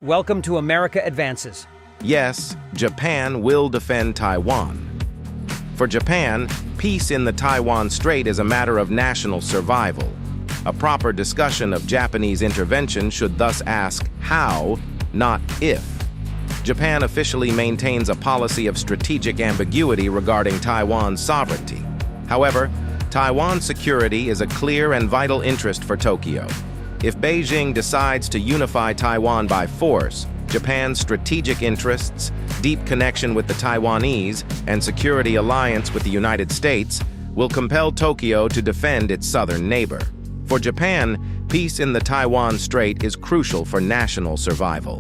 Welcome to America Advances. Yes, Japan will defend Taiwan. For Japan, peace in the Taiwan Strait is a matter of national survival. A proper discussion of Japanese intervention should thus ask how, not if. Japan officially maintains a policy of strategic ambiguity regarding Taiwan's sovereignty. However, Taiwan's security is a clear and vital interest for Tokyo. If Beijing decides to unify Taiwan by force, Japan's strategic interests, deep connection with the Taiwanese, and security alliance with the United States will compel Tokyo to defend its southern neighbor. For Japan, peace in the Taiwan Strait is crucial for national survival.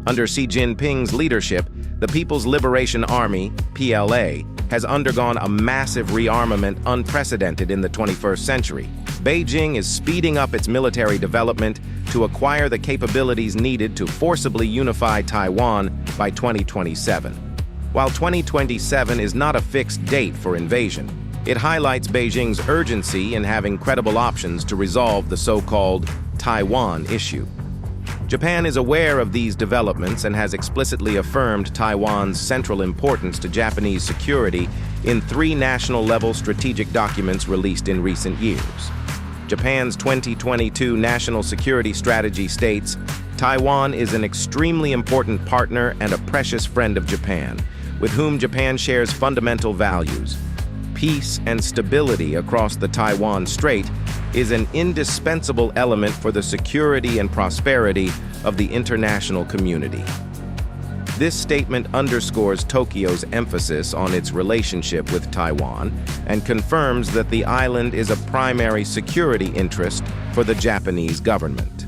Under Xi Jinping's leadership, the People's Liberation Army, PLA, has undergone a massive rearmament unprecedented in the 21st century. Beijing is speeding up its military development to acquire the capabilities needed to forcibly unify Taiwan by 2027. While 2027 is not a fixed date for invasion, it highlights Beijing's urgency in having credible options to resolve the so-called Taiwan issue. Japan is aware of these developments and has explicitly affirmed Taiwan's central importance to Japanese security in 3 national-level strategic documents released in recent years. Japan's 2022 National Security Strategy states, "Taiwan is an extremely important partner and a precious friend of Japan, with whom Japan shares fundamental values. Peace and stability across the Taiwan Strait is an indispensable element for the security and prosperity of the international community." This statement underscores Tokyo's emphasis on its relationship with Taiwan and confirms that the island is a primary security interest for the Japanese government.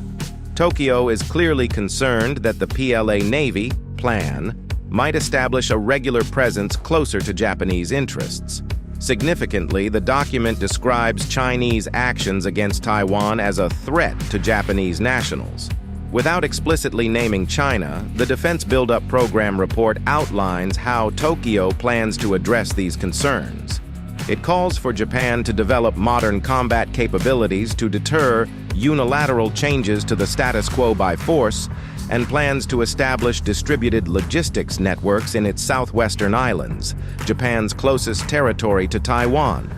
Tokyo is clearly concerned that the PLA Navy plan might establish a regular presence closer to Japanese interests. Significantly, the document describes Chinese actions against Taiwan as a threat to Japanese nationals. Without explicitly naming China, the Defense Build-Up Program report outlines how Tokyo plans to address these concerns. It calls for Japan to develop modern combat capabilities to deter unilateral changes to the status quo by force, and plans to establish distributed logistics networks in its southwestern islands, Japan's closest territory to Taiwan.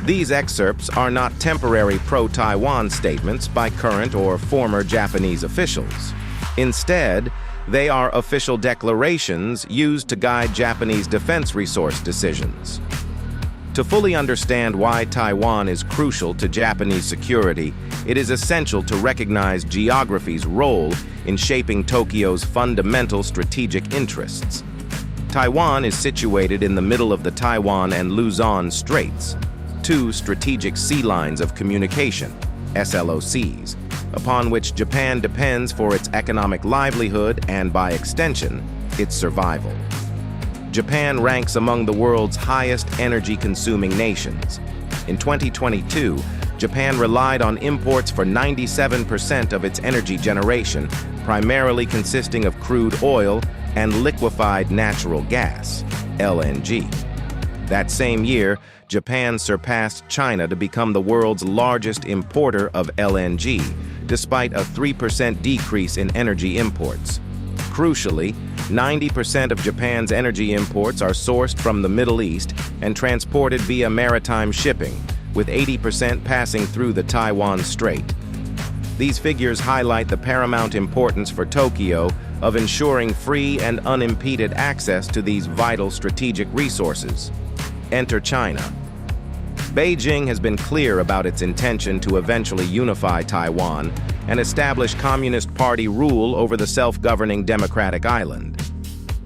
These excerpts are not temporary pro-Taiwan statements by current or former Japanese officials. Instead, they are official declarations used to guide Japanese defense resource decisions. To fully understand why Taiwan is crucial to Japanese security, it is essential to recognize geography's role in shaping Tokyo's fundamental strategic interests. Taiwan is situated in the middle of the Taiwan and Luzon Straits, 2 strategic sea lines of communication, SLOCs, upon which Japan depends for its economic livelihood and, by extension, its survival. Japan ranks among the world's highest energy-consuming nations. In 2022, Japan relied on imports for 97% of its energy generation, primarily consisting of crude oil and liquefied natural gas, LNG. That same year, Japan surpassed China to become the world's largest importer of LNG, despite a 3% decrease in energy imports. Crucially, 90% of Japan's energy imports are sourced from the Middle East and transported via maritime shipping, with 80% passing through the Taiwan Strait. These figures highlight the paramount importance for Tokyo of ensuring free and unimpeded access to these vital strategic resources. Enter China. Beijing has been clear about its intention to eventually unify Taiwan and establish Communist Party rule over the self-governing democratic island.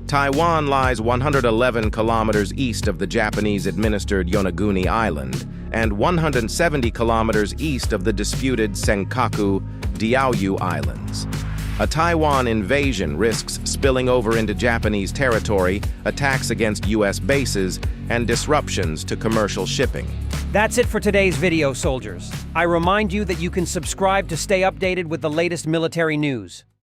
Taiwan lies 111 kilometers east of the Japanese-administered Yonaguni Island and 170 kilometers east of the disputed Senkaku Diaoyu Islands. A Taiwan invasion risks spilling over into Japanese territory, attacks against U.S. bases, and disruptions to commercial shipping. That's it for today's video, soldiers. I remind you that you can subscribe to stay updated with the latest military news.